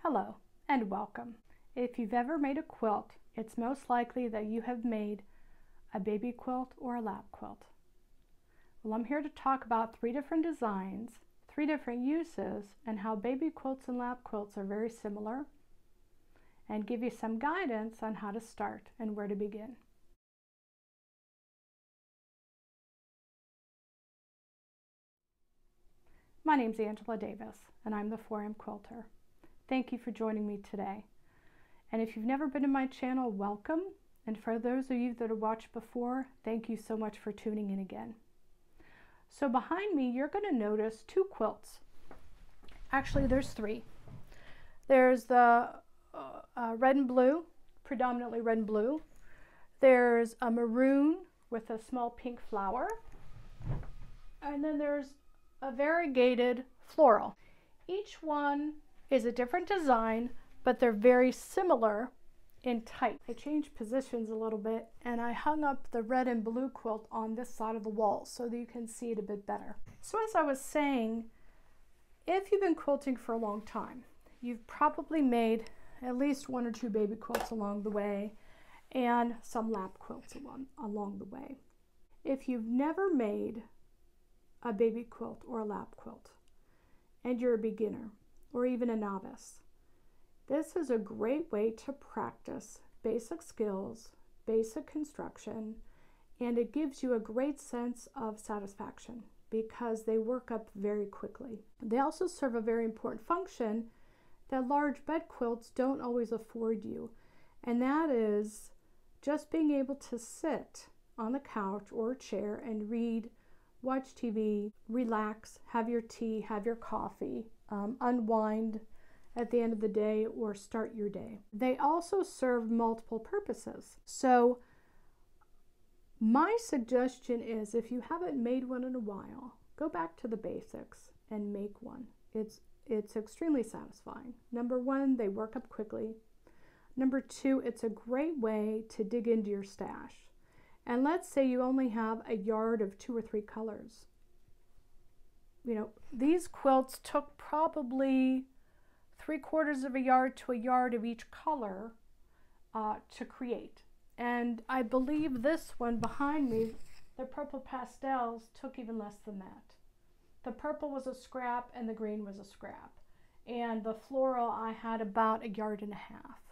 Hello and welcome. If you've ever made a quilt, it's most likely that you have made a baby quilt or a lap quilt. Well, I'm here to talk about 3 different designs, 3 different uses, and how baby quilts and lap quilts are very similar, and give you some guidance on how to start and where to begin. My name's Angela Davis, and I'm the 4M Quilter. Thank you for joining me today. And if you've never been to my channel, welcome. And for those of you that have watched before, thank you so much for tuning in again. So behind me, you're going to notice 2 quilts. Actually, there's 3. There's the red and blue, predominantly red and blue. There's a maroon with a small pink flower. And then there's a variegated floral. Each one is a different design, but they're very similar in type. I changed positions a little bit and I hung up the red and blue quilt on this side of the wall so that you can see it a bit better. So as I was saying, if you've been quilting for a long time, you've probably made at least 1 or 2 baby quilts along the way and some lap quilts along the way. If you've never made a baby quilt or a lap quilt and you're a beginner or even a novice, this is a great way to practice basic skills, basic construction, and it gives you a great sense of satisfaction because they work up very quickly. They also serve a very important function that large bed quilts don't always afford you, and that is just being able to sit on the couch or a chair and read, watch TV, relax, have your tea, have your coffee, unwind at the end of the day or start your day. They also serve multiple purposes. So my suggestion is, if you haven't made one in a while, go back to the basics and make one. It's extremely satisfying. Number 1, they work up quickly. Number 2, it's a great way to dig into your stash. And let's say you only have a yard of 2 or 3 colors. You know, these quilts took probably 3/4 of a yard to a yard of each color to create. And I believe this one behind me, the purple pastels, took even less than that. The purple was a scrap and the green was a scrap. And the floral, I had about 1.5 yards.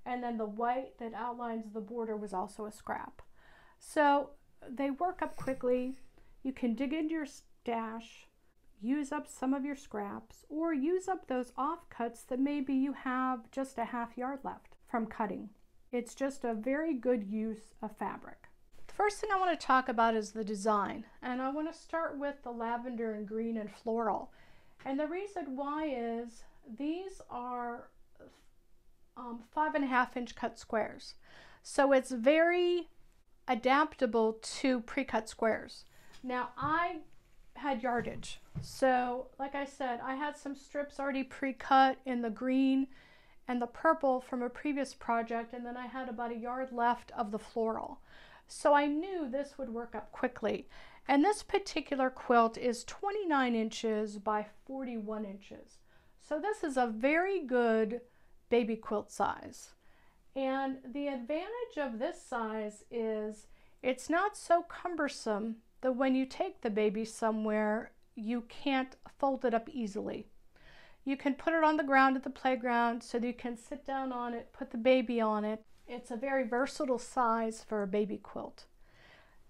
And then the white that outlines the border was also a scrap. So they work up quickly. You can dig into your stash, use up some of your scraps, or use up those offcuts that maybe you have just a 1/2 yard left from cutting. It's just a very good use of fabric. The first thing I want to talk about is the design, and I want to start with the lavender and green and floral. And the reason why is these are 5.5 inch cut squares. So it's very adaptable to pre-cut squares. Now I had yardage. So like I said, I had some strips already pre-cut in the green and the purple from a previous project, and then I had about 1 yard left of the floral. So I knew this would work up quickly. And this particular quilt is 29 inches by 41 inches. So this is a very good baby quilt size. And the advantage of this size is it's not so cumbersome that when you take the baby somewhere, you can't fold it up easily. You can put it on the ground at the playground so that you can sit down on it, put the baby on it. It's a very versatile size for a baby quilt.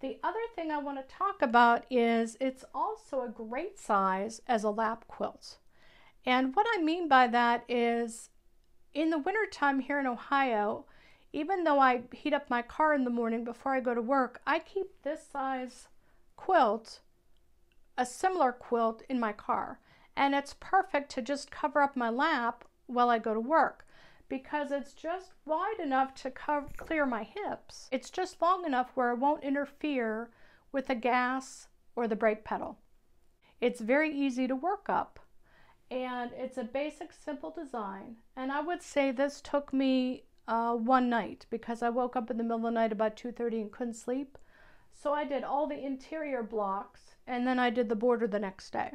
The other thing I want to talk about is it's also a great size as a lap quilt. And what I mean by that is, in the wintertime here in Ohio, even though I heat up my car in the morning before I go to work, I keep this size quilt, a similar quilt, in my car. And it's perfect to just cover up my lap while I go to work because it's just wide enough to clear my hips. It's just long enough where it won't interfere with the gas or the brake pedal. It's very easy to work up. And it's a basic, simple design. And I would say this took me one night because I woke up in the middle of the night about 2:30 and couldn't sleep. So I did all the interior blocks and then I did the border the next day.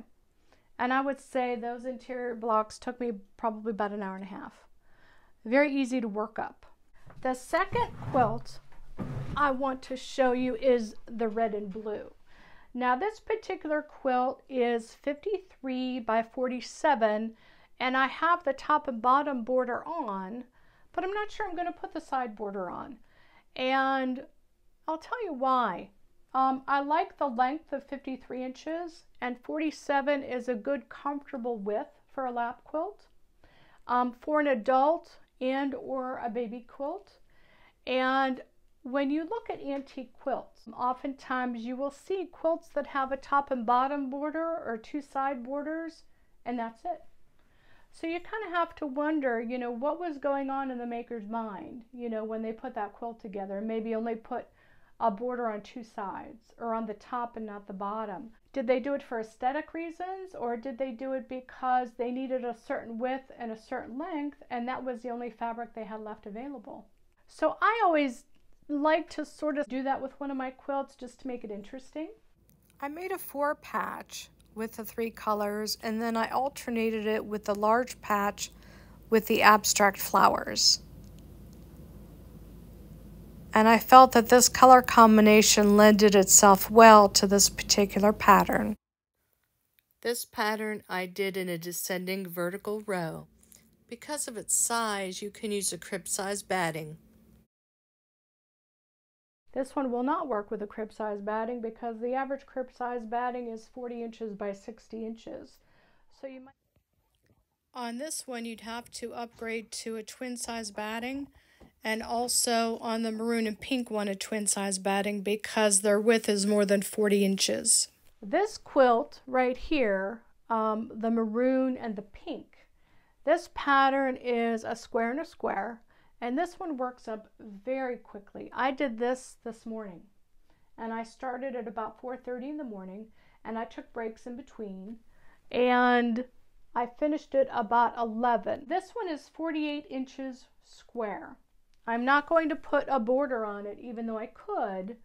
And I would say those interior blocks took me probably about an hour and a half. Very easy to work up. The second quilt I want to show you is the red and blue. Now this particular quilt is 53 by 47 and I have the top and bottom border on, but I'm not sure I'm going to put the side border on. And I'll tell you why. I like the length of 53 inches and 47 is a good comfortable width for a lap quilt. For an adult and or a baby quilt. And when you look at antique quilts, oftentimes you will see quilts that have a top and bottom border or two side borders, and that's it. So you kind of have to wonder, you know, what was going on in the maker's mind, you know, when they put that quilt together, maybe only put a border on two sides or on the top and not the bottom. Did they do it for aesthetic reasons, or did they do it because they needed a certain width and a certain length and that was the only fabric they had left available? So I always like to sort of do that with one of my quilts just to make it interesting. I made a 4 patch with the 3 colors and then I alternated it with the large patch with the abstract flowers. And I felt that this color combination lended itself well to this particular pattern. This pattern I did in a descending vertical row. Because of its size, you can use a crib size batting. This one will not work with a crib size batting because the average crib size batting is 40 inches by 60 inches. So you might... On this one, you'd have to upgrade to a twin size batting, and also on the maroon and pink one, a twin size batting because their width is more than 40 inches. This quilt right here, the maroon and the pink, this pattern is a square and a square, and this one works up very quickly. I did this morning, and I started at about 4:30 in the morning, and I took breaks in between, and I finished it about 11. This one is 48 inches square. I'm not going to put a border on it, even though I could,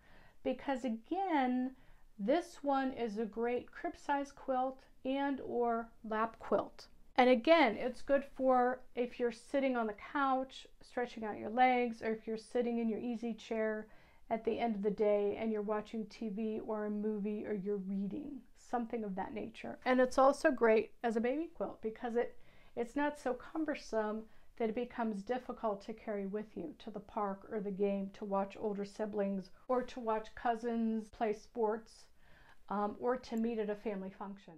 because again, this one is a great crib size quilt and or lap quilt. And again, it's good for if you're sitting on the couch, stretching out your legs, or if you're sitting in your easy chair at the end of the day and you're watching TV or a movie or you're reading, something of that nature. And it's also great as a baby quilt because it's not so cumbersome that it becomes difficult to carry with you to the park or the game, to watch older siblings or to watch cousins play sports or to meet at a family function.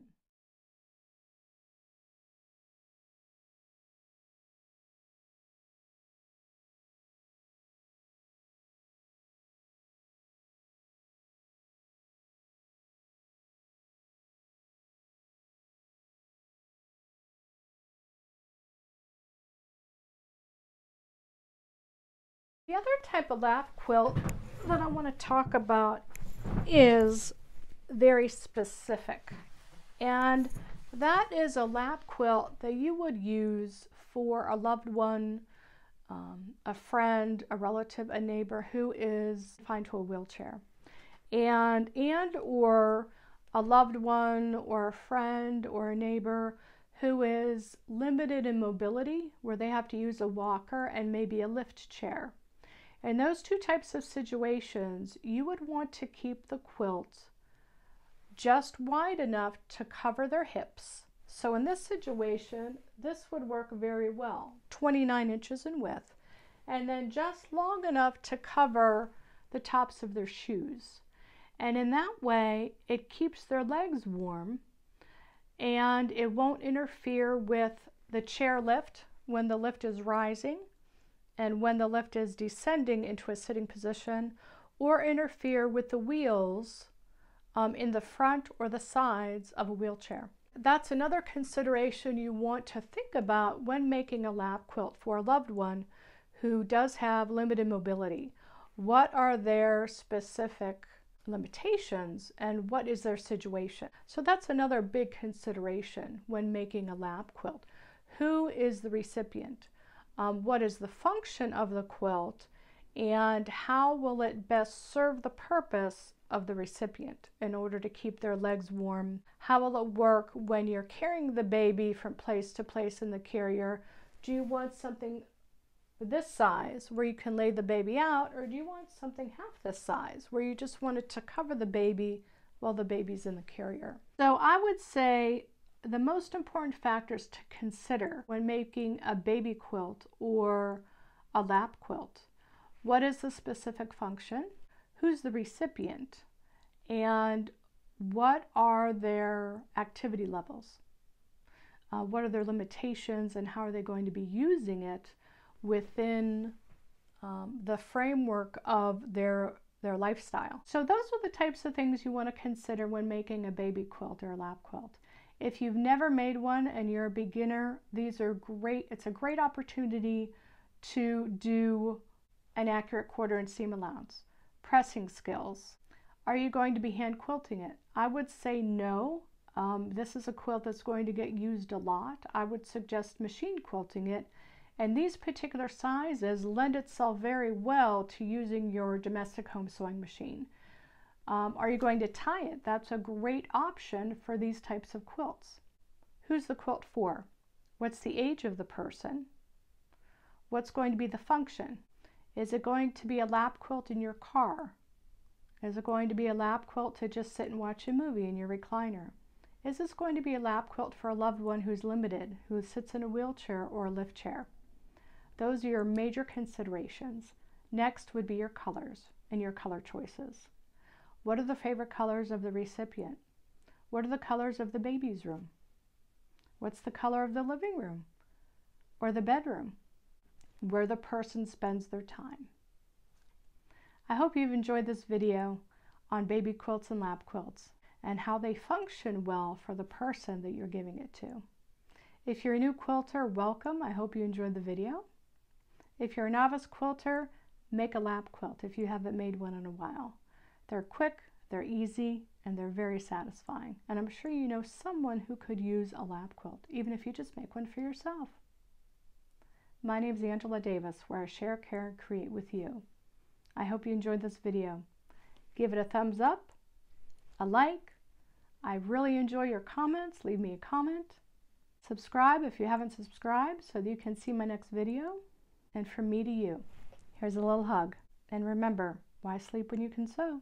The other type of lap quilt that I want to talk about is very specific, and that is a lap quilt that you would use for a loved one, a friend, a relative, a neighbor who is confined to a wheelchair, and or a loved one or a friend or a neighbor who is limited in mobility, where they have to use a walker and maybe a lift chair. In those two types of situations, you would want to keep the quilt just wide enough to cover their hips. So in this situation, this would work very well, 29 inches in width, and then just long enough to cover the tops of their shoes. And in that way, it keeps their legs warm and it won't interfere with the chair lift when the lift is rising and when the lift is descending into a sitting position, or interfere with the wheels in the front or the sides of a wheelchair. That's another consideration you want to think about when making a lap quilt for a loved one who does have limited mobility. What are their specific limitations and what is their situation? So that's another big consideration when making a lap quilt. Who is the recipient? what is the function of the quilt, and how will it best serve the purpose of the recipient in order to keep their legs warm. How will it work when you're carrying the baby from place to place in the carrier? Do you want something this size where you can lay the baby out, or do you want something half this size where you just want it to cover the baby while the baby's in the carrier? So I would say the most important factors to consider when making a baby quilt or a lap quilt: what is the specific function, who's the recipient, and what are their activity levels? What are their limitations, and how are they going to be using it within the framework of their lifestyle? So those are the types of things you want to consider when making a baby quilt or a lap quilt. If you've never made one and you're a beginner, these are great. It's a great opportunity to do an accurate quarter and seam allowance, pressing skills. Are you going to be hand quilting it? I would say no. This is a quilt that's going to get used a lot. I would suggest machine quilting it, and these particular sizes lend itself very well to using your domestic home sewing machine. Are you going to tie it? That's a great option for these types of quilts. Who's the quilt for? What's the age of the person? What's going to be the function? Is it going to be a lap quilt in your car? Is it going to be a lap quilt to just sit and watch a movie in your recliner? Is this going to be a lap quilt for a loved one who's limited, who sits in a wheelchair or a lift chair? Those are your major considerations. Next would be your colors and your color choices. What are the favorite colors of the recipient? What are the colors of the baby's room? What's the color of the living room or the bedroom where the person spends their time? I hope you've enjoyed this video on baby quilts and lap quilts and how they function well for the person that you're giving it to. If you're a new quilter, welcome. I hope you enjoyed the video. If you're a novice quilter, make a lap quilt if you haven't made one in a while. They're quick, they're easy, and they're very satisfying. And I'm sure you know someone who could use a lap quilt, even if you just make one for yourself. My name is Angela Davis, where I share, care, and create with you. I hope you enjoyed this video. Give it a thumbs up, a like. I really enjoy your comments. Leave me a comment. Subscribe if you haven't subscribed so that you can see my next video. And from me to you, here's a little hug. And remember, why sleep when you can sew?